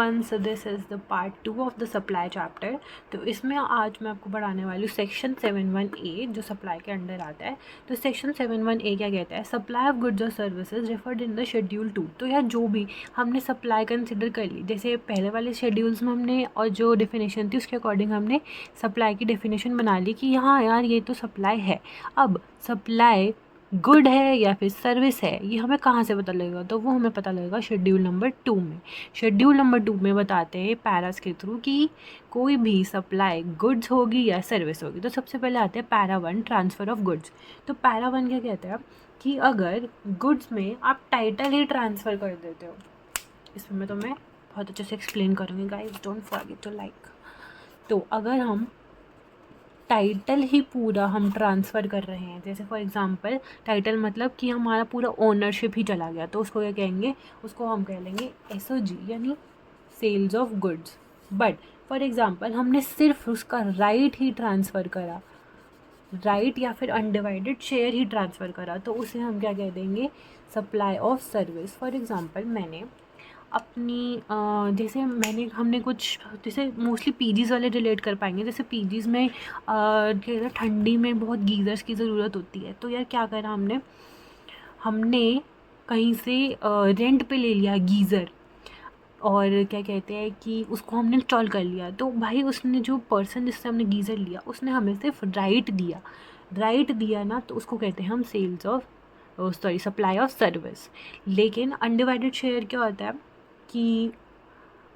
Once, this is the part 2 of the supply chapter. तो इसमें आज मैं आपको पढ़ाने वाली हूँ सेक्शन 7(1)(a) जो सप्लाई के अंडर आता है। तो सेक्शन 7(1)(a) क्या कहता है? सप्लाई ऑफ गुड्स और services referred in the schedule 2। तो यार जो भी हमने सप्लाई कंसिडर कर ली, जैसे पहले वाले शेड्यूल्स में हमने और जो डेफिनेशन थी उसके अकॉर्डिंग हमने सप्लाई की डेफिनेशन बना ली कि हाँ यार ये तो सप्लाई है। अब सप्लाई गुड है या फिर सर्विस है, ये हमें कहाँ से पता लगेगा? तो वो हमें पता लगेगा शेड्यूल नंबर 2 में। शेड्यूल नंबर 2 में बताते हैं पैरास के थ्रू कि कोई भी सप्लाई गुड्स होगी या सर्विस होगी। तो सबसे पहले आते हैं पैरा 1, ट्रांसफ़र ऑफ गुड्स। तो पैरा 1 क्या कहता है कि अगर गुड्स में आप टाइटल ही ट्रांसफ़र कर देते हो, इसमें मैं तुम्हें बहुत अच्छे से एक्सप्लेन करूँगी guys, don't forget to like. तो अगर हम टाइटल ही पूरा हम ट्रांसफ़र कर रहे हैं, जैसे फॉर एग्ज़ाम्पल टाइटल मतलब कि हमारा पूरा ओनरशिप ही चला गया, तो उसको क्या कहेंगे? उसको हम कह लेंगे SOG यानी sales of goods. But for example हमने सिर्फ उसका राइट ही ट्रांसफ़र करा, राइट या फिर अनडिवाइडेड शेयर ही ट्रांसफ़र करा, तो उसे हम क्या कह देंगे? Supply of service. For example मैंने अपनी जैसे हमने कुछ, जैसे मोस्टली पीजीज़ वाले रिलेट कर पाएंगे। जैसे पीजीज़ में क्या ठंडी में बहुत गीज़र्स की ज़रूरत होती है, तो यार क्या करा हमने कहीं से रेंट पे ले लिया गीज़र, और क्या कहते हैं कि उसको हमने इंस्टॉल कर लिया। तो भाई उसने, जो पर्सन जिससे हमने गीज़र लिया, उसने हमें सिर्फ राइट दिया ना, तो उसको कहते हैं हम sales of supply of service. लेकिन अनडिवाइडेड शेयर क्या होता है कि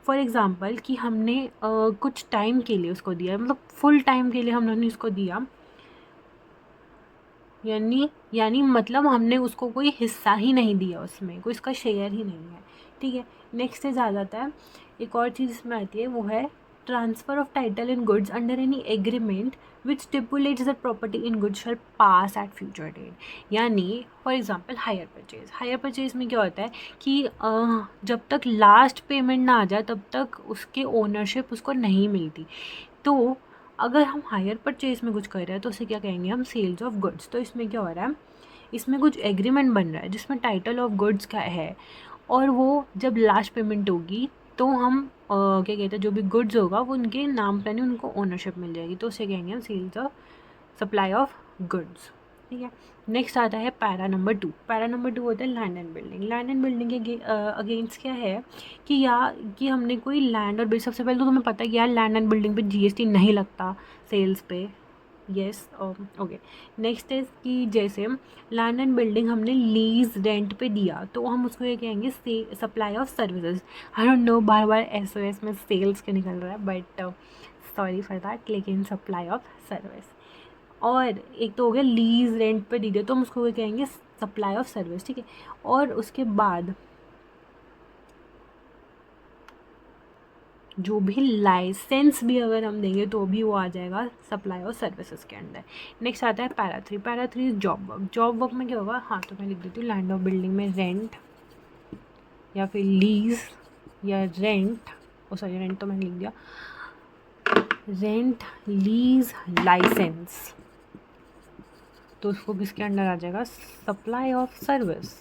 फॉर एग्ज़ाम्पल कि हमने कुछ टाइम के लिए उसको दिया, मतलब फुल टाइम के लिए हमने उसको दिया, यानी मतलब हमने उसको कोई हिस्सा ही नहीं दिया, उसमें कोई इसका शेयर ही नहीं है। ठीक है, नेक्स्ट से आ जाता है एक और चीज़ इसमें आती है, वो है transfer of title in goods under any agreement which stipulates that property in goods shall pass at future date. यानी फॉर एग्जांपल हायर परचेज में क्या होता है कि जब तक लास्ट पेमेंट ना आ जाए तब तक उसके ओनरशिप उसको नहीं मिलती। तो अगर हम हायर परचेज में कुछ कर रहे हैं तो उसे क्या कहेंगे? हम सेल्स ऑफ गुड्स। तो इसमें क्या हो रहा है? इसमें कुछ एग्रीमेंट बन रहा है जिसमें टाइटल ऑफ गुड्स का है, और वो जब लास्ट पेमेंट होगी तो हम क्या कहते हैं, जो भी गुड्स होगा वो उनके नाम पर नहीं, उनको ओनरशिप मिल जाएगी, तो उसे कहेंगे हम sales of supply of goods. ठीक है, नेक्स्ट आता है पैरा नंबर 2। पैरा नंबर 2 होता है land and building. Land and building के अगेंस्ट क्या है कि हमने कोई लैंड और बिल्ड, सबसे पहले तो तुम्हें पता है कि यार लैंड एंड बिल्डिंग पे GST नहीं लगता सेल्स पे। Yes, okay. नेक्स्ट है कि जैसे लैंड एंड बिल्डिंग हमने लीज रेंट पे दिया, तो हम उसको ये कहेंगे supply of services. I don't know bar bar SOS में सेल्स के निकल रहा है, बट सॉरी फॉर दैट, लेकिन सप्लाई ऑफ सर्विस। और एक तो हो गया लीज रेंट पे दी गई, तो हम उसको कहेंगे सप्लाई ऑफ सर्विस। ठीक है, और उसके बाद जो भी लाइसेंस भी अगर हम देंगे तो भी वो आ जाएगा सप्लाई ऑफ सर्विसेज के अंदर। नेक्स्ट आता है para 3। Para 3 job work. Job work में क्या होगा? हाँ, तो मैं लिख देती हूँ लैंड ऑफ बिल्डिंग में रेंट या फिर लीज या रेंट, रेंट तो मैंने लिख दिया, रेंट लीज लाइसेंस, तो उसको किसके अंडर आ जाएगा? Supply of service.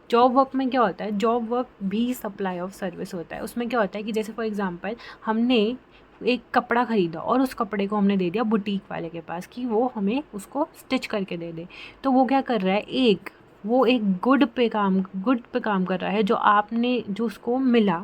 Job work में क्या होता है? जॉब वर्क भी सप्लाई ऑफ सर्विस होता है। उसमें क्या होता है कि जैसे फॉर एग्जांपल हमने एक कपड़ा ख़रीदा और उस कपड़े को हमने दे दिया बुटीक वाले के पास कि वो हमें उसको स्टिच करके दे दे, तो वो क्या कर रहा है? वो एक गुड पे काम कर रहा है, जो आपने जो उसको मिला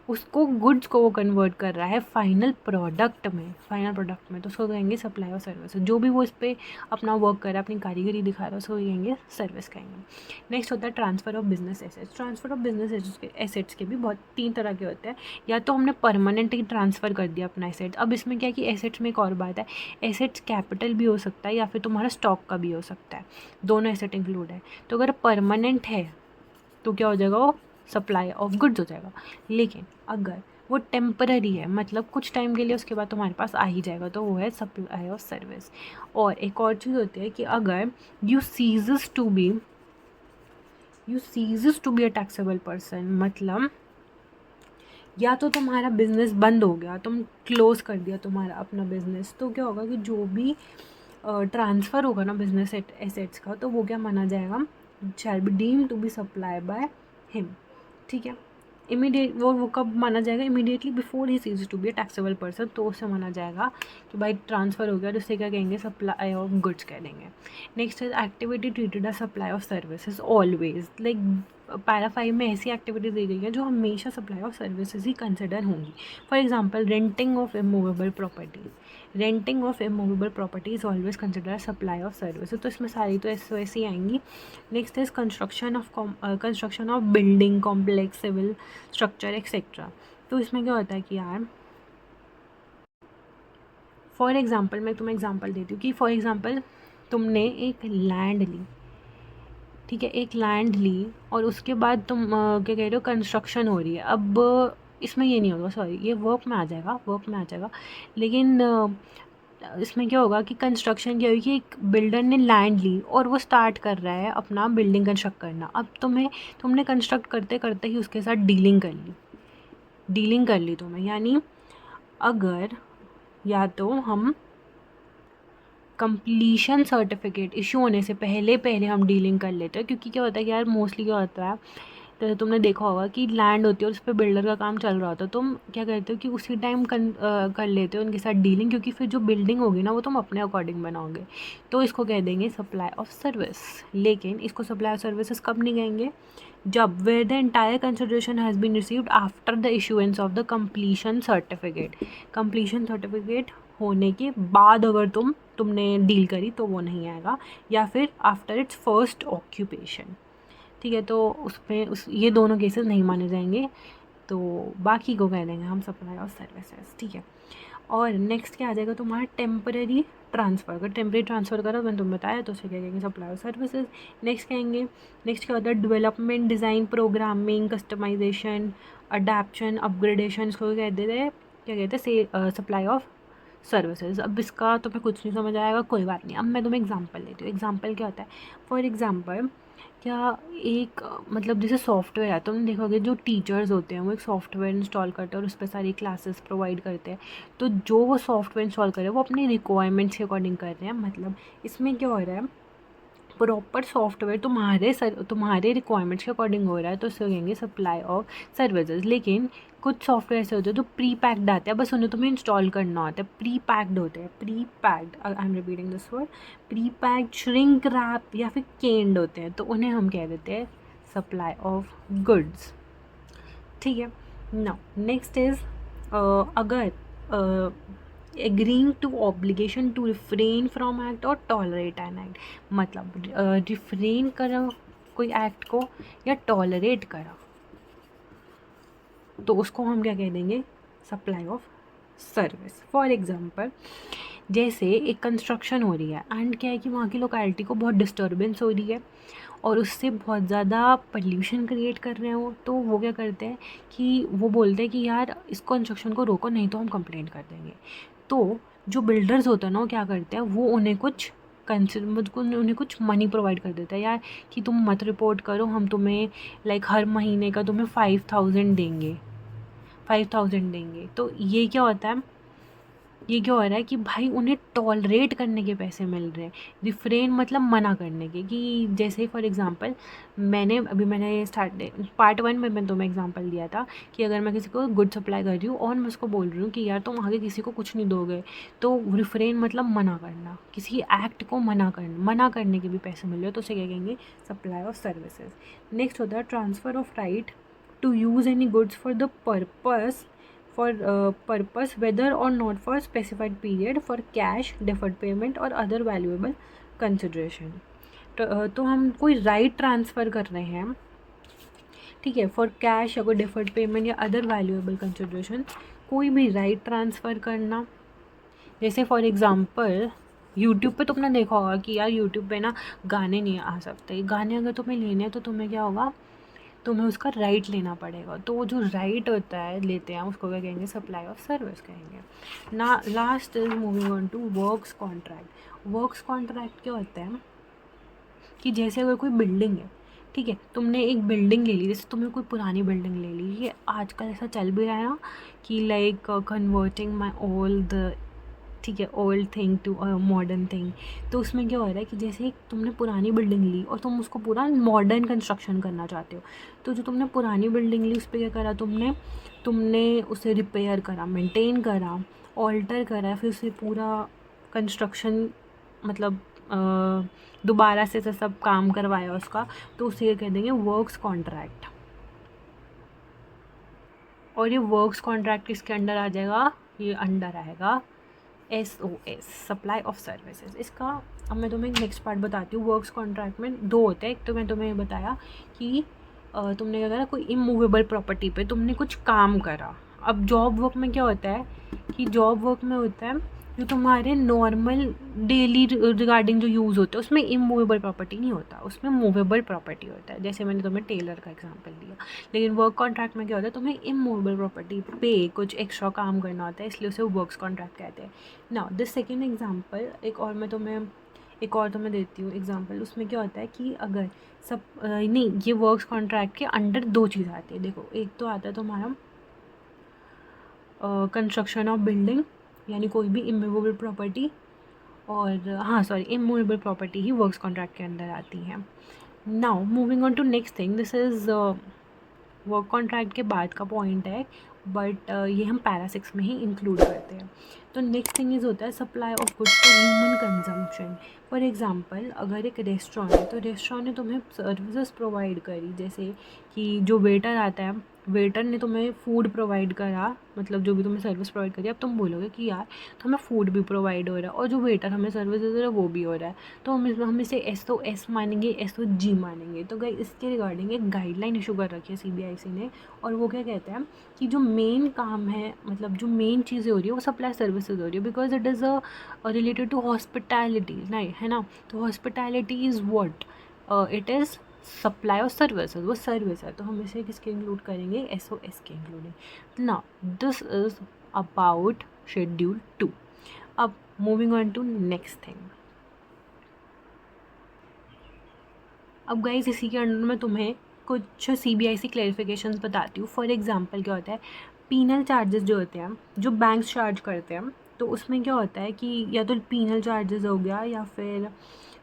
उसको गुड्स को वो कन्वर्ट कर रहा है फाइनल प्रोडक्ट में, तो उसको कहेंगे सप्लाई ऑफ सर्विस। जो भी वो इस पर अपना वर्क कर रहा है, अपनी कारीगरी दिखा रहा है, उसको कहेंगे सर्विस कहेंगे। नेक्स्ट होता है transfer of business assets. Transfer of business assets के भी बहुत 3 तरह के होते हैं। या तो हमने परमानेंट ही ट्रांसफ़र कर दिया अपना एसेट्स। अब इसमें क्या है कि एसेट्स में एक और बात है, एसेट्स कैपिटल भी हो सकता है या फिर तुम्हारा स्टॉक का भी हो सकता है, दोनों एसेट इंक्लूड है। तो अगर परमानेंट है तो क्या हो जाएगा? वो सप्लाई ऑफ गुड्स हो जाएगा। लेकिन अगर वो टेम्पररी है, मतलब कुछ टाइम के लिए, उसके बाद तुम्हारे पास आ ही जाएगा, तो वो है सप्लाई ऑफ सर्विस। और एक और चीज़ होती है कि अगर you ceases to be a taxable person, मतलब या तो तुम्हारा बिजनेस बंद हो गया, तुम क्लोज कर दिया तुम्हारा अपना बिजनेस, तो क्या होगा कि जो भी ट्रांसफ़र होगा ना बिजनेस एसेट्स का, तो वो क्या माना जाएगा? Shall be deemed to be supply by him. ठीक है, इमीडिएट वो कब माना जाएगा, इमीडिएटली बिफोर ही cease to be a taxable person, तो उससे माना जाएगा कि भाई ट्रांसफ़र हो गया, तो उससे क्या कहेंगे, सप्लाई ऑफ गुड्स कह देंगे। Next is activity treated a supply of services always, like para 5 में ऐसी एक्टिविटीज दी गई है जो हमेशा सप्लाई ऑफ सर्विसेज ही कंसिडर होंगी। For example renting of immovable property, renting of immovable property is always consider supply of services, तो इसमें सारी तो ऐसे वैसी आएंगी। Next is construction of building complex civil structure etcetera, तो इसमें क्या होता है कि यार फॉर एग्ज़ाम्पल मैं तुम्हें एग्जांपल देती हूँ कि फॉर एग्ज़ाम्पल तुमने एक लैंड ली, ठीक है, एक लैंड ली और उसके बाद तुम क्या कह रहे हो, कंस्ट्रक्शन हो रही है। अब इसमें ये नहीं होगा, सॉरी ये वर्क में आ जाएगा, वर्क में आ जाएगा, लेकिन इसमें क्या होगा कि कंस्ट्रक्शन क्या होगी कि एक बिल्डर ने लैंड ली और वो स्टार्ट कर रहा है अपना बिल्डिंग कंस्ट्रक्ट करना। अब तुमने कंस्ट्रक्ट करते करते ही उसके साथ डीलिंग कर ली तुम्हें, यानी अगर या तो हम कंप्लीशन सर्टिफिकेट इशू होने से पहले पहले हम डीलिंग कर लेते हैं, क्योंकि क्या होता है कि यार मोस्टली क्या होता है, तो तुमने देखा होगा कि लैंड होती है और उस पर बिल्डर का काम चल रहा होता है, तुम क्या करते हो कि उसी टाइम कर लेते हो उनके साथ डीलिंग, क्योंकि फिर जो बिल्डिंग होगी ना वो तुम अपने अकॉर्डिंग बनाओगे, तो इसको कह देंगे सप्लाई ऑफ सर्विस। लेकिन इसको सप्लाई ऑफ सर्विसेज कब नहीं कहेंगे, जब where the entire consideration has been received after the issuance of the completion certificate, completion certificate होने के बाद अगर तुमने डील करी तो वो नहीं आएगा, या फिर आफ्टर इट्स फर्स्ट ऑक्यूपेशन, ठीक है, तो उसमें ये दोनों केसेस नहीं माने जाएंगे, तो बाकी को कह देंगे हम सप्लाई ऑफ सर्विसेज, ठीक है। और नेक्स्ट क्या आ जाएगा तुम्हारा, टेम्पररी ट्रांसफ़र, अगर टेम्पररी ट्रांसफ़र करो मैंने तुम्हें बताया तो उसे क्या कहेंगे, सप्लाई ऑफ सर्विसेज। नेक्स्ट कहेंगे, नेक्स्ट क्या होता है, development design programming customisation adaptation upgradation, इसको क्या कहते हैं, सप्लाई ऑफ सर्विसेज। अब इसका तुम्हें कुछ नहीं समझ आएगा, कोई बात नहीं, अब मैं तुम्हें एग्जांपल देती हूँ। एग्जांपल क्या होता है, फॉर एग्जांपल क्या एक मतलब जैसे सॉफ्टवेयर है, तुमने देखोगे जो टीचर्स होते हैं वो एक सॉफ्टवेयर इंस्टॉल करते हैं और उस पर सारी क्लासेस प्रोवाइड करते हैं, तो जो वो सॉफ्टवेयर इंस्टॉल कर रहे हैं वो अपनी रिक्वायरमेंट्स के अकॉर्डिंग कर रहे हैं। मतलब इसमें क्या हो रहा है, प्रॉपर सॉफ्टवेयर तुम्हारे रिक्वायरमेंट्स के अकॉर्डिंग हो रहा है, तो उसे कहेंगे सप्लाई ऑफ सर्विसेज। लेकिन कुछ सॉफ्टवेयर ऐसे होते हैं जो प्री पैक्ड आते हैं, बस उन्हें तुम्हें इंस्टॉल करना होता है, प्री पैक्ड होते हैं, pre packed, I am repeating this word, pre packed shrink wrap या फिर केन्ड होते हैं, तो उन्हें हम कह देते हैं सप्लाई ऑफ गुड्स, ठीक है। नाउ नेक्स्ट इज अगर agreeing to obligation to refrain from act और टॉलरेट एन एक्ट, मतलब रिफ्रेन करो कोई एक्ट को या टॉलरेट करा, तो उसको हम क्या कह देंगे, supply of service. For example जैसे एक कंस्ट्रक्शन हो रही है एंड क्या है कि वहाँ की लोकेलिटी को बहुत डिस्टर्बेंस हो रही है और उससे बहुत ज़्यादा पोल्यूशन क्रिएट कर रहे हो, तो वो क्या करते हैं कि वो बोलते हैं कि यार इस कंस्ट्रक्शन को रोको, नहीं तो हम कंप्लेंट कर देंगे। तो जो बिल्डर्स होते हैं ना वो क्या करते हैं, वो उन्हें कुछ मनी प्रोवाइड कर देता है यार, कि तुम मत रिपोर्ट करो, हम तुम्हें लाइक हर महीने का तुम्हें 5,000 देंगे, 5,000 देंगे। तो ये क्या होता है, ये क्या हो रहा है कि भाई उन्हें टॉलरेट करने के पैसे मिल रहे हैं, रिफ्रेन मतलब मना करने के, कि जैसे फॉर एग्जांपल मैंने पार्ट 1 में मैं तुम्हें एग्जांपल दिया था कि अगर मैं किसी को गुड सप्लाई कर रही हूँ और मैं उसको बोल रही हूँ कि यार तुम आगे किसी को कुछ नहीं दोगे, तो रिफ्रेन मतलब मना करना, किसी एक्ट को मना करने के भी पैसे मिल रहे हो, तो उसे क्या कहेंगे, सप्लाई ऑफ सर्विसेज। नेक्स्ट होता है transfer of right to use any goods for the purpose whether or not for specified period for cash deferred payment और other valuable consideration। तो हम कोई राइट ट्रांसफ़र कर रहे हैं, ठीक है, फॉर कैश या कोई डिफर्ड पेमेंट या अदर वैल्यूएबल कंसिडरेशन, कोई भी राइट ट्रांसफ़र करना। जैसे फॉर एग्ज़ाम्पल यूट्यूब पे तुमने देखा होगा कि यार यूट्यूब पे ना गाने नहीं आ सकते, गाने अगर तुम्हें लेने हैं तो तुम्हें क्या होगा, तुम्हें उसका राइट लेना पड़ेगा, तो वो जो राइट होता है लेते हैं उसको क्या कहेंगे, सप्लाई ऑफ सर्विस कहेंगे ना। Last is moving on to works contract. Works contract क्या होता है कि जैसे अगर कोई बिल्डिंग है, ठीक है, तुमने एक बिल्डिंग ले ली, जैसे तुमने कोई पुरानी बिल्डिंग ले ली, ये आजकल ऐसा चल भी रहा है ना कि लाइक कन्वर्टिंग माई ओल्ड ठीक है, old thing to modern thing. तो उसमें क्या हो रहा है कि जैसे तुमने पुरानी बिल्डिंग ली और तुम उसको पूरा मॉडर्न कंस्ट्रक्शन करना चाहते हो, तो जो तुमने पुरानी बिल्डिंग ली उस पर क्या करा तुमने तुमने उसे रिपेयर करा, मेंटेन करा, ऑल्टर करा, फिर उसे पूरा कंस्ट्रक्शन मतलब दोबारा से सब काम करवाया उसका, तो उसे कह देंगे वर्क्स कॉन्ट्रैक्ट। और ये वर्क्स कॉन्ट्रैक्ट किसके अंडर आ जाएगा, ये अंडर आएगा SOS, सप्लाई ऑफ सर्विसेज। इसका अब मैं तुम्हें नेक्स्ट पार्ट बताती हूँ। वर्क्स कॉन्ट्रैक्ट में दो होते हैं। एक तो मैं तुम्हें बताया कि तुमने क्या करा, कोई इमूवेबल प्रॉपर्टी पे तुमने कुछ काम करा। अब जॉब वर्क में क्या होता है कि जॉब वर्क में होता है जो तुम्हारे नॉर्मल डेली रिगार्डिंग जो यूज़ होता है उसमें इमूवेबल प्रॉपर्टी नहीं होता, उसमें मूवेबल प्रॉपर्टी होता है। जैसे मैंने तुम्हें टेलर का एग्जांपल दिया। लेकिन वर्क कॉन्ट्रैक्ट में क्या होता है, तुम्हें इमूवेबल प्रॉपर्टी पे कुछ एक्स्ट्रा काम करना होता है, इसलिए उसे वर्क्स कॉन्ट्रैक्ट कहते हैं। नाउ दिस सेकेंड एग्जाम्पल, एक और तुम्हें देती हूँ एग्जाम्पल। उसमें क्या होता है कि अगर सब नहीं, ये वर्क्स कॉन्ट्रैक्ट के अंडर दो चीज़ आती है। देखो, एक तो आता है तुम्हारा कंस्ट्रक्शन ऑफ बिल्डिंग, यानी कोई भी इमूवेबल प्रॉपर्टी, और इमूवेबल प्रॉपर्टी ही वर्क्स कॉन्ट्रैक्ट के अंदर आती है। Now moving on to next thing, this is work contract के बाद का पॉइंट है, बट ये हम पैरा 6 में ही इंक्लूड करते हैं। तो नेक्स्ट थिंग इज़ होता है supply of goods for human consumption. For example, अगर एक रेस्टोरेंट है तो रेस्टोरेंट ने तुम्हें सर्विसेज प्रोवाइड करी, जैसे कि जो वेटर आता है, वेटर ने तुम्हें फूड प्रोवाइड करा, मतलब जो भी तुम्हें सर्विस प्रोवाइड करी। अब तुम बोलोगे कि यार तो हमें फूड भी प्रोवाइड हो रहा है और जो वेटर हमें सर्विस दे रहा है वो भी हो रहा है, तो हम इसे SOS मानेंगे, SOG मानेंगे। तो गाइस, इसके रिगार्डिंग एक गाइडलाइन इशू कर रखी है CBIC ने, और वो क्या कहता है कि जो मेन काम है, मतलब जो मेन चीज़ें हो रही है वो सप्लाई सर्विसेज हो रही है, because it is related to hospitality, नहीं है ना। तो hospitality is what, it is supply of services, वो सर्विस है। तो हम इसे किसके इंक्लूड करेंगे, SOS के including. Now this is about schedule 2। अब moving on to next thing. अब गाइस, इसी के अंडर में तुम्हें कुछ CBIC क्लैरिफिकेशंस बताती हूँ। फॉर एग्जांपल क्या होता है, पीनल चार्जेस जो होते हैं, जो बैंक चार्ज करते हैं, तो उसमें क्या होता है कि या तो पीनल चार्जेस हो गया या फिर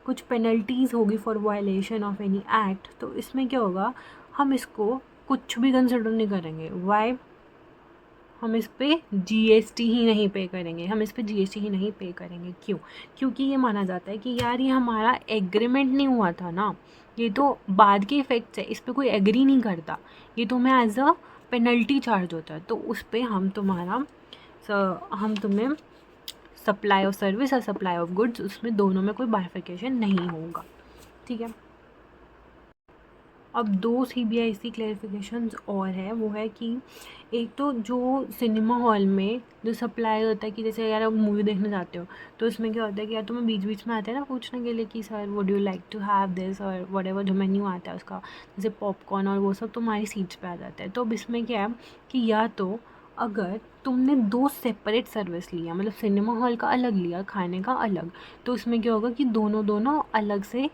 कुछ पेनल्टीज़ होगी for violation of any act. तो इसमें क्या होगा, हम इसको कुछ भी कंसिडर नहीं करेंगे। वाई, हम इस पे GST ही नहीं पे करेंगे, क्यों? क्योंकि ये माना जाता है कि यार ये हमारा एग्रीमेंट नहीं हुआ था ना, ये तो बाद के इफ़ेक्ट्स है, इस पर कोई एग्री नहीं करता, ये तो हमें एज अ पेनल्टी चार्ज होता है। तो उस पर हम तुम्हें सप्लाई ऑफ सर्विस और सप्लाई ऑफ गुड्स, उसमें दोनों में कोई बाइफिकेशन नहीं होगा, ठीक है। अब दो CBIC क्लैरिफिकेशंस और है, वो है कि एक तो जो सिनेमा हॉल में जो सप्लाई होता है कि जैसे यार आप मूवी देखने जाते हो, तो उसमें क्या होता है कि यार तुम्हें बीच बीच में आते हैं ना पूछने के लिए कि sir would you like to have this और व्हाटएवर जो मेन्यू आता है उसका, जैसे पॉपकॉर्न और वो सब तुम्हारी सीट्स पे आ जाता है। तो अब इसमें क्या है कि या तो अगर तुमने दो सेपरेट सर्विस लिया, मतलब सिनेमा हॉल का अलग लिया, खाने का अलग, तो उसमें क्या होगा कि दोनों दोनों अलग से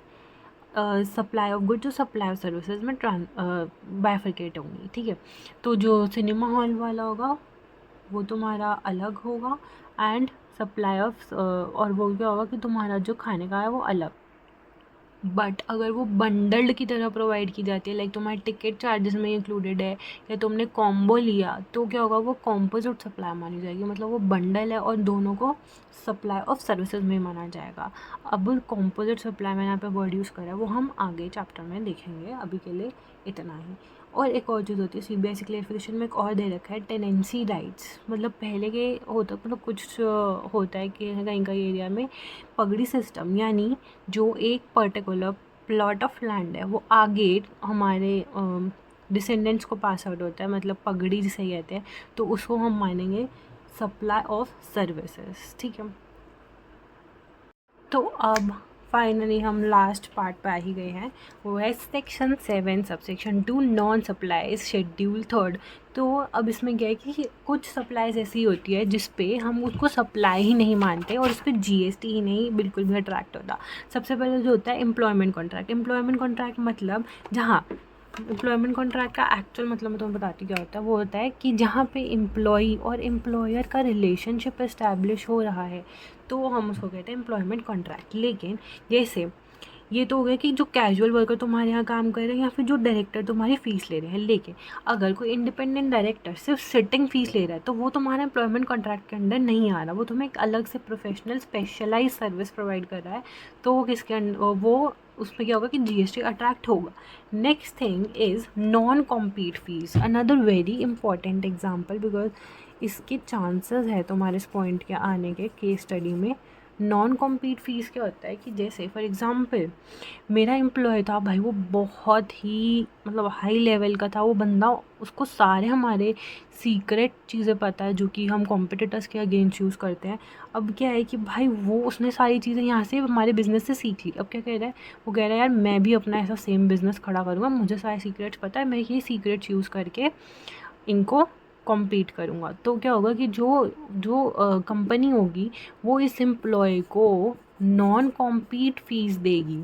सप्लाई ऑफ गुड्स और सप्लाई ऑफ सर्विसेज में बाइफरकेट होंगी, ठीक है। तो जो सिनेमा हॉल वाला होगा वो तुम्हारा अलग होगा, एंड सप्लाई ऑफ और वो क्या होगा कि तुम्हारा जो खाने का है वो अलग। बट अगर वो बंडल्ड की तरह प्रोवाइड की जाती है, लाइक तुम्हारे टिकट चार्जेस में इंक्लूडेड है या तुमने कॉम्बो लिया, तो क्या होगा, वो कॉम्पोजिट सप्लाई मानी जाएगी, मतलब वो बंडल है और दोनों को सप्लाई ऑफ सर्विसेज में माना जाएगा। अब कॉम्पोजिट सप्लाई मैंने यहाँ पे वर्ड यूज़ करा है, वो हम आगे चैप्टर में देखेंगे, अभी के लिए इतना ही। और एक और चीज़ होती है CBIC क्लेरिफिकेशन में, एक और दे रखा है टेनेंसी राइट्स। मतलब पहले के होता, मतलब कुछ होता है कि कहीं कहीं एरिया में पगड़ी सिस्टम, यानी जो एक पर्टिकुलर प्लॉट ऑफ लैंड है वो आगे हमारे डिसेंडेंट्स को पास आउट होता है, मतलब पगड़ी जिसे कहते हैं, तो उसको हम मानेंगे सप्लाई ऑफ सर्विसेज, ठीक है। तो अब फाइनली हम लास्ट पार्ट पे आ ही गए हैं, वो है section 7 subsection 2 non supplies schedule 3। तो अब इसमें क्या है कि कुछ सप्लाईज ऐसी होती है जिस पे हम उसको सप्लाई ही नहीं मानते और उस पर GST ही नहीं बिल्कुल भी अट्रैक्ट होता। सबसे पहले जो होता है एम्प्लॉयमेंट कॉन्ट्रैक्ट। एम्प्लॉयमेंट कॉन्ट्रैक्ट मतलब जहाँ एम्प्लॉयमेंट कॉन्ट्रैक्ट का एक्चुअल मतलब मैं तुम्हें बताती हूँ क्या होता है। वो होता है कि जहाँ पे एम्प्लॉई और एम्प्लॉयर का रिलेशनशिप इस्टेब्लिश हो रहा है तो हम उसको कहते हैं एम्प्लॉयमेंट कॉन्ट्रैक्ट। लेकिन जैसे ये तो हो गया कि जो कैजुअल वर्कर तुम्हारे यहाँ काम कर रहे हैं या फिर जो डायरेक्टर तुम्हारी फ़ीस ले रहे हैं। लेकिन अगर कोई इंडिपेंडेंट डायरेक्टर सिर्फ सिटिंग फ़ीस ले रहा है तो वो तुम्हारा एम्प्लॉयमेंट कॉन्ट्रैक्ट के अंडर नहीं आ रहा, वो तुम्हें एक अलग से प्रोफेशनल स्पेशलाइज सर्विस प्रोवाइड कर रहा है। तो वो किसके वो उसमें क्या होगा कि जीएसटी अट्रैक्ट होगा। Next thing is non compete fees, another very important example, because इसके चांसेस है तुम्हारे इस पॉइंट के आने के केस स्टडी में। नॉन कॉम्पीट फीस क्या होता है कि जैसे फॉर एग्ज़ाम्पल मेरा एम्प्लॉय था भाई, वो बहुत ही मतलब हाई लेवल का था वो बंदा, उसको सारे हमारे सीक्रेट चीज़ें पता है जो कि हम कॉम्पिटिटर्स के अगेंस्ट यूज़ करते हैं। अब क्या है कि भाई वो उसने सारी चीज़ें यहाँ से हमारे बिज़नेस से सीख ली। अब क्या कह रहा है, वो कह रहा है यार मैं भी अपना ऐसा सेम बिज़नेस खड़ा करूँगा, मुझे सारे सीक्रेट्स पता है, मैं ये सीक्रेट्स यूज़ करके इनको कॉम्पीट करूँगा। तो क्या होगा कि जो जो कंपनी होगी वो इस एम्प्लॉय को नॉन कॉम्पीट फीस देगी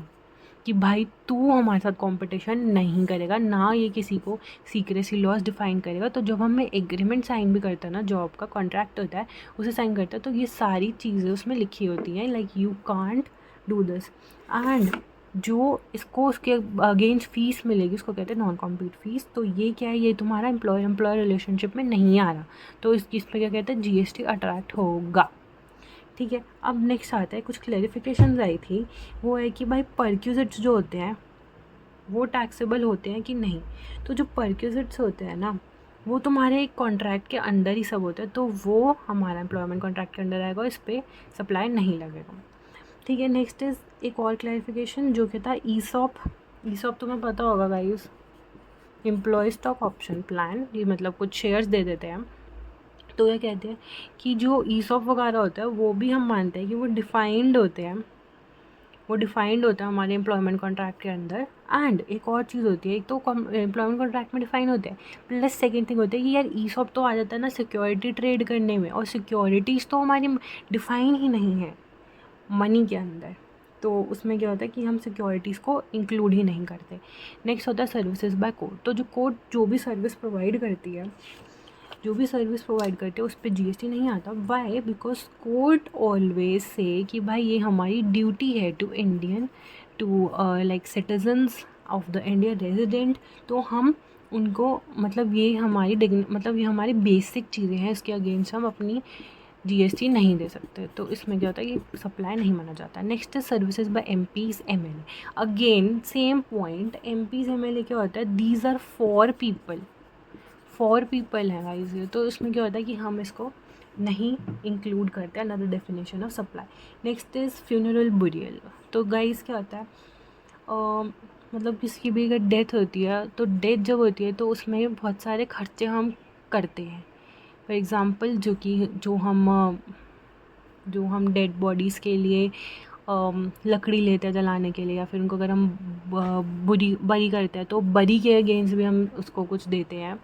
कि भाई तू हमारे साथ कंपटीशन नहीं करेगा, ना ये किसी को सीक्रेसी लॉस डिफाइन करेगा। तो जब हम एग्रीमेंट साइन भी करते हैं ना, जॉब का कॉन्ट्रैक्ट होता है उसे साइन करते हैं, तो ये सारी चीज़ें उसमें लिखी होती हैं like you can't do this. And जो इसको उसके अगेंस्ट फीस मिलेगी उसको कहते हैं नॉन कॉम्पीट फीस। तो ये क्या है, ये तुम्हारा एम्प्लॉयर रिलेशनशिप में नहीं आ रहा, तो इस पे क्या कहते हैं जीएसटी अट्रैक्ट होगा। ठीक है, अब नेक्स्ट आता है कुछ क्लैरिफिकेशंस आई थी, वो है कि भाई परक्यूजिट्स जो होते हैं वो टैक्सेबल होते हैं कि नहीं। तो जो परक्यूजिट्स होते हैं ना वो तुम्हारे एक कॉन्ट्रैक्ट के अंडर ही सब होते हैं, तो वो हमारा एम्प्लॉयमेंट कॉन्ट्रैक्ट के अंडर आएगा, इस पर सप्लाई नहीं लगेगा। ठीक है, नेक्स्ट इज़ एक और क्लैरिफिकेशन जो कहता है ईसॉप। ईसॉप तुम्हें पता होगा guys, employ stock option plan, ये मतलब कुछ शेयर्स दे देते हैं। तो ये कहते हैं कि जो ईसॉप वगैरह होता है वो भी हम मानते हैं कि वो डिफाइंड होते हैं, वो डिफाइंड होता है हमारे एम्प्लॉयमेंट कॉन्ट्रैक्ट के अंदर। एंड एक और चीज़ होती है, एक तो एम्प्लॉयमेंट कॉन्ट्रैक्ट में डिफाइन होते हैं, प्लस सेकंड थिंग होती है कि यार ईसॉप तो आ जाता है ना सिक्योरिटी ट्रेड करने में, और सिक्योरिटीज़ तो हमारी डिफाइन ही नहीं है मनी के अंदर, तो उसमें क्या होता है कि हम सिक्योरिटीज़ को इंक्लूड ही नहीं करते। नेक्स्ट होता है सर्विसेज बाय कोर्ट। तो जो कोर्ट जो भी सर्विस प्रोवाइड करती है, जो भी सर्विस प्रोवाइड करते हैं उस पर जीएसटी नहीं आता। Y? Because court always say कि भाई ये हमारी ड्यूटी है to Indian, to like citizens of the India resident. तो हम उनको मतलब ये हमारी मतलब ये हमारी बेसिक चीज़ें हैं, इसके अगेंस्ट हम अपनी जीएसटी नहीं दे सकते। तो इसमें क्या होता है कि सप्लाई नहीं माना जाता। नेक्स्ट है services by MPs MLA. Again same point, MPs MLA क्या होता है, दीज आर फॉर पीपल हैं गाइस ये। तो इसमें क्या होता है कि हम इसको नहीं इंक्लूड करते हैं, another definition of supply. Next is funeral burial. तो गाइस क्या होता है, मतलब किसी की भी अगर डेथ होती है तो डेथ जब होती है तो उसमें बहुत सारे खर्चे हम करते हैं। फॉर एग्ज़ाम्पल जो हम डेड बॉडीज़ के लिए लकड़ी लेते हैं जलाने के लिए, या फिर उनको अगर हम बरी करते हैं तो बरी के अगेंस्ट भी हम उसको कुछ देते हैं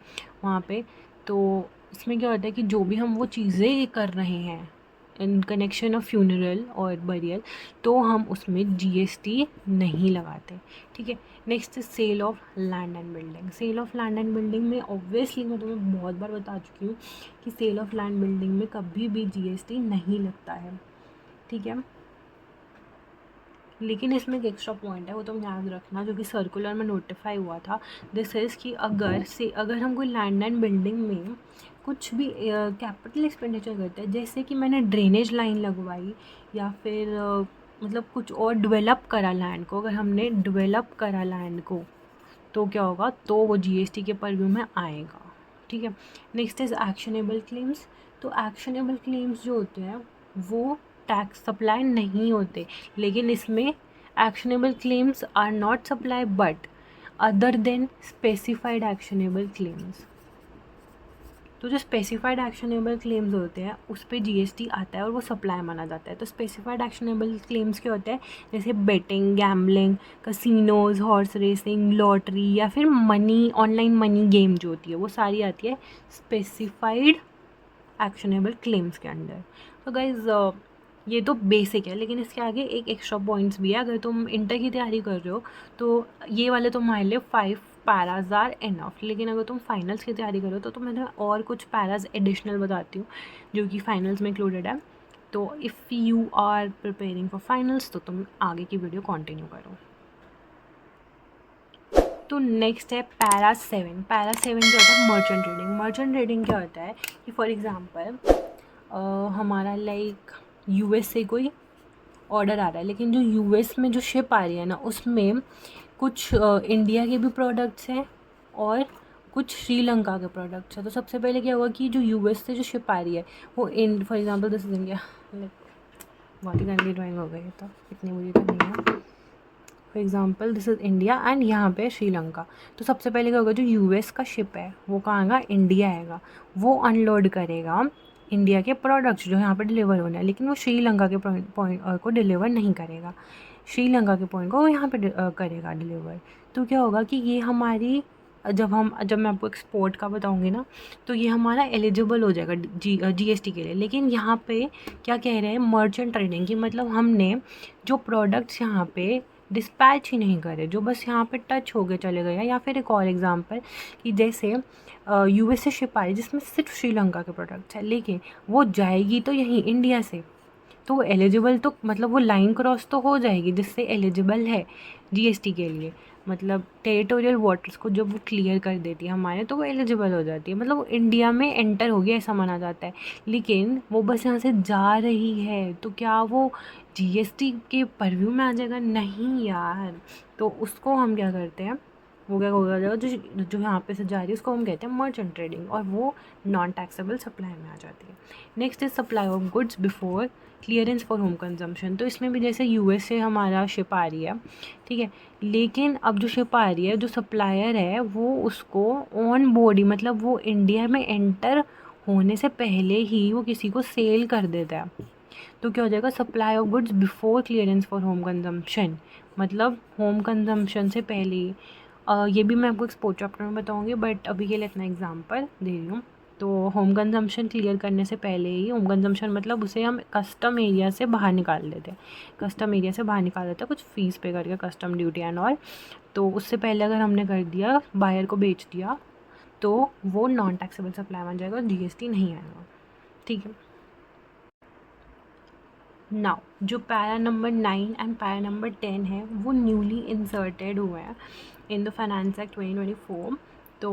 वहाँ पे। तो इसमें क्या होता है कि जो भी हम वो चीज़ें कर रहे हैं इन कनेक्शन ऑफ फ्यूनरल और बरियल, तो हम उसमें जीएसटी नहीं लगाते। ठीक है, next sale of land and building. Sale of land and building में ऑब्वियसली मैं तुम्हें बहुत बार बता चुकी हूँ कि सेल ऑफ लैंड बिल्डिंग में कभी भी जीएसटी नहीं लगता है। ठीक है, लेकिन इसमें एक एक्स्ट्रा पॉइंट है, वो तुम याद रखना, जो कि सर्कुलर में नोटिफाई हुआ था। दिस इज़ कि अगर हम कोई लैंड एंड बिल्डिंग में कुछ भी कैपिटल एक्सपेंडिचर करते हैं, जैसे कि मैंने ड्रेनेज लाइन लगवाई या फिर मतलब कुछ और डेवलप करा लैंड को, अगर हमने डेवलप करा लैंड को तो क्या होगा, तो वो जीएसटी के परव्यू में आएगा। ठीक है, नेक्स्ट इज़ एक्शनेबल क्लेम्स। तो एक्शनेबल क्लेम्स जो होते हैं वो टैक्स सप्लाई नहीं होते, लेकिन इसमें actionable claims are not supply but other than specified actionable claims. तो जो स्पेसिफाइड एक्शनेबल क्लेम्स होते हैं उस पर जीएसटी आता है और वो सप्लाई माना जाता है। तो स्पेसिफाइड एक्शनेबल क्लेम्स क्या होते हैं, जैसे betting, gambling, casinos, horse racing, lottery या फिर मनी, ऑनलाइन मनी गेम जो होती है वो सारी आती है स्पेसिफाइड एक्शनेबल क्लेम्स के अंडर। तो गाइज ये तो बेसिक है, लेकिन इसके आगे एक एक्स्ट्रा पॉइंट्स भी है। अगर तुम इंटर की तैयारी कर रहे हो तो ये वाले तुम्हारे लिए 5 पैराज आर इनफ, लेकिन अगर तुम फाइनल्स की तैयारी करो तो मैं और कुछ पैराज एडिशनल बताती हूँ जो कि फाइनल्स में इंक्लूडेड है। तो if you are preparing for finals तो तुम आगे की वीडियो कंटिन्यू करो। तो नेक्स्ट है पैरा 7। पैरा 7 क्या होता है? Merchant trading. मर्चेंट ट्रेडिंग क्या होता है कि फॉर एग्जांपल हमारा लाइक यूएस से कोई ऑर्डर आ रहा है, लेकिन जो यूएस में जो शिप आ रही है ना उसमें कुछ इंडिया के भी प्रोडक्ट्स हैं और कुछ श्रीलंका के प्रोडक्ट्स हैं। तो सबसे पहले क्या हुआ कि जो यूएस से जो शिप आ रही है वो for example this is India, like बहुत ही गंदी ड्राइंग हो गई है, तो इतनी बुरी तो नहीं है। For example this is India and यहाँ पे श्रीलंका। तो सबसे पहले क्या होगा, जो यूएस का शिप है वो कहाँ आएगा? इंडिया आएगा। वो अनलोड करेगा इंडिया के प्रोडक्ट्स जो यहाँ पे डिलीवर होने हैं, लेकिन वो श्रीलंका के पॉइंट को डिलीवर नहीं करेगा। श्रीलंका के पॉइंट को वो यहाँ पे करेगा डिलीवर। तो क्या होगा कि ये हमारी जब मैं आपको एक्सपोर्ट का बताऊंगी ना तो ये हमारा एलिजिबल हो जाएगा जीएसटी के लिए। लेकिन यहाँ पे क्या कह रहे हैं? मर्चेंट ट्रेडिंग की मतलब हमने जो प्रोडक्ट्स यहाँ पे डिस्पैच ही नहीं करे, जो बस यहाँ पे टच हो गए चले गए। या फिर एक और एग्जांपल कि जैसे यूएस से शिप आई जिसमें सिर्फ श्रीलंका के प्रोडक्ट्स है, लेकिन वो जाएगी तो यहीं इंडिया से, तो वो एलिजिबल, तो मतलब वो लाइन क्रॉस तो हो जाएगी जिससे एलिजिबल है जीएसटी के लिए। मतलब टेरिटोरियल वाटर्स को जब वो क्लियर कर देती है हमारे तो वो एलिजिबल हो जाती है, मतलब वो इंडिया में एंटर हो गया ऐसा माना जाता है। लेकिन वो बस यहाँ से जा रही है तो क्या वो जीएसटी के परव्यू में आ जाएगा? नहीं यार। तो उसको हम क्या करते हैं, वो क्या हो जाएगा, जो यहाँ पे से जा रही है उसको हम कहते हैं मर्चेंट ट्रेडिंग, और वो नॉन टैक्सेबल सप्लाई में आ जाती है। Next is supply of goods before clearance for home consumption. तो इसमें भी जैसे यूएस से हमारा शिप आ रही है, ठीक है, लेकिन अब जो शिप आ रही है जो सप्लायर है वो उसको ऑन बोर्ड ही, मतलब वो इंडिया में एंटर होने से पहले ही वो किसी को सेल कर देता है। तो क्या हो जाएगा? Supply of goods before clearance for home consumption, मतलब होम कंजम्पशन से पहले ही। ये भी मैं आपको एक्सपोर्ट चैप्टर में बताऊँगी, बट अभी के लिए इतना एग्जांपल दे रही हूँ। तो होम कंजम्पशन क्लियर करने से पहले ही, होम कंजम्पशन मतलब उसे हम कस्टम एरिया से बाहर निकाल देते हैं, कस्टम एरिया से बाहर निकाल देते हैं कुछ फ़ीस पे करके, कस्टम ड्यूटी एंड ऑल। तो उससे पहले अगर हमने कर दिया, बायर को बेच दिया, तो वो नॉन टैक्सेबल सप्लाई बन जाएगा और जीएसटी नहीं आएगा, ठीक है। नाउ जो para number 9 and para number 10 है वो न्यूली इंसर्टेड हुआ है इन द फाइनेंस एक्ट 2024। तो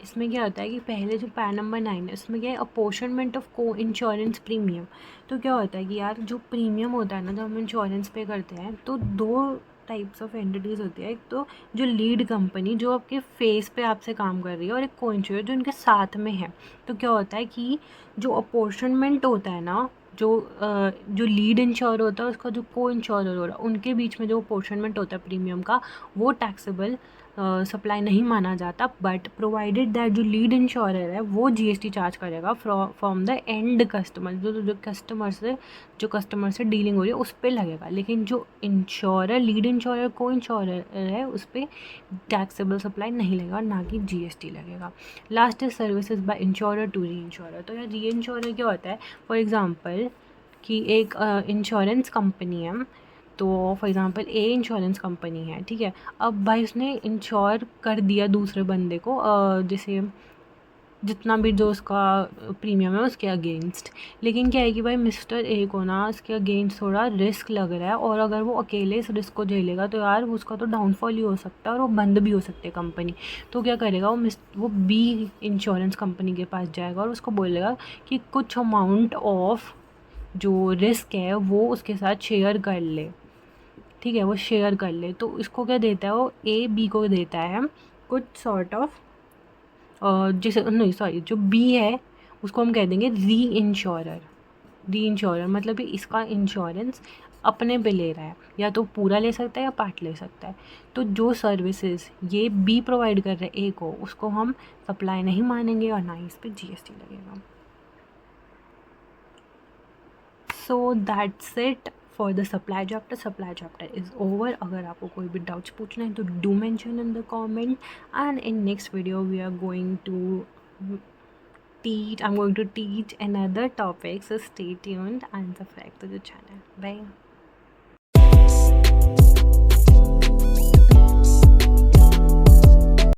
इसमें क्या होता है कि पहले जो पैरा नंबर 9 है उसमें क्या है, अपॉर्शनमेंट ऑफ को इंश्योरेंस प्रीमियम। तो क्या होता है कि यार जो प्रीमियम होता है ना, जब हम इंश्योरेंस पे करते हैं तो दो टाइप्स ऑफ एंटिटीज़ होती है। एक तो जो लीड कंपनी जो आपके फेस पे आपसे काम कर रही है, और एक को इंश्योर जो इनके साथ में है। तो क्या होता है कि जो अपॉर्शनमेंट होता है ना, जो लीड इंश्योर होता है उसका जो को इंश्योरर हो रहा है उनके बीच में जो अपॉर्शनमेंट होता है प्रीमियम का, वो टैक्सेबल सप्लाई नहीं माना जाता। बट प्रोवाइडेड दैट जो लीड इंश्योरर है वो जीएसटी चार्ज करेगा फ्रॉम द एंड कस्टमर, जो कस्टमर से डीलिंग हो रही है उस पर लगेगा। लेकिन जो इंश्योरर, लीड इंश्योरर, को इंश्योरर है उस पर टैक्सेबल सप्लाई नहीं लगेगा, ना कि जीएसटी लगेगा। Last is services by insurer to reinsurer. तो यार री इंश्योरर क्या होता है? फॉर एग्जांपल कि एक इंश्योरेंस कंपनी है, तो for example A insurance company है, ठीक है। अब भाई उसने इंश्योर कर दिया दूसरे बंदे को, जैसे जितना भी जो उसका प्रीमियम है उसके अगेंस्ट। लेकिन क्या है कि भाई मिस्टर ए को ना उसके अगेंस्ट थोड़ा रिस्क लग रहा है, और अगर वो अकेले इस रिस्क को झेलेगा तो यार उसका तो डाउनफॉल ही हो सकता है और वो बंद भी हो सकती है कंपनी। तो क्या करेगा वो बी इंश्योरेंस कंपनी के पास जाएगा और उसको बोलेगा कि कुछ अमाउंट ऑफ जो रिस्क है वो उसके साथ शेयर कर ले, ठीक है, वो शेयर कर ले। तो इसको क्या देता है, वो ए बी को देता है कुछ सॉर्ट ऑफ, जैसे नहीं सॉरी, जो बी है उसको हम कह देंगे री इंश्योरर। री इंश्योरर मतलब कि इसका इंश्योरेंस अपने पे ले रहा है, या तो पूरा ले सकता है या पार्ट ले सकता है। तो जो सर्विसेज ये बी प्रोवाइड कर रहे हैं ए को, उसको हम सप्लाई नहीं मानेंगे और ना ही इस पर जीएसटी लगेगा। So that's it for the supply chapter. Supply chapter is over. अगर आपको कोई भी डाउट्स पूछना है तो do mention in the comment, and in next video we are going to I'm going to teach another topic, so stay tuned and subscribe to the channel. Bye.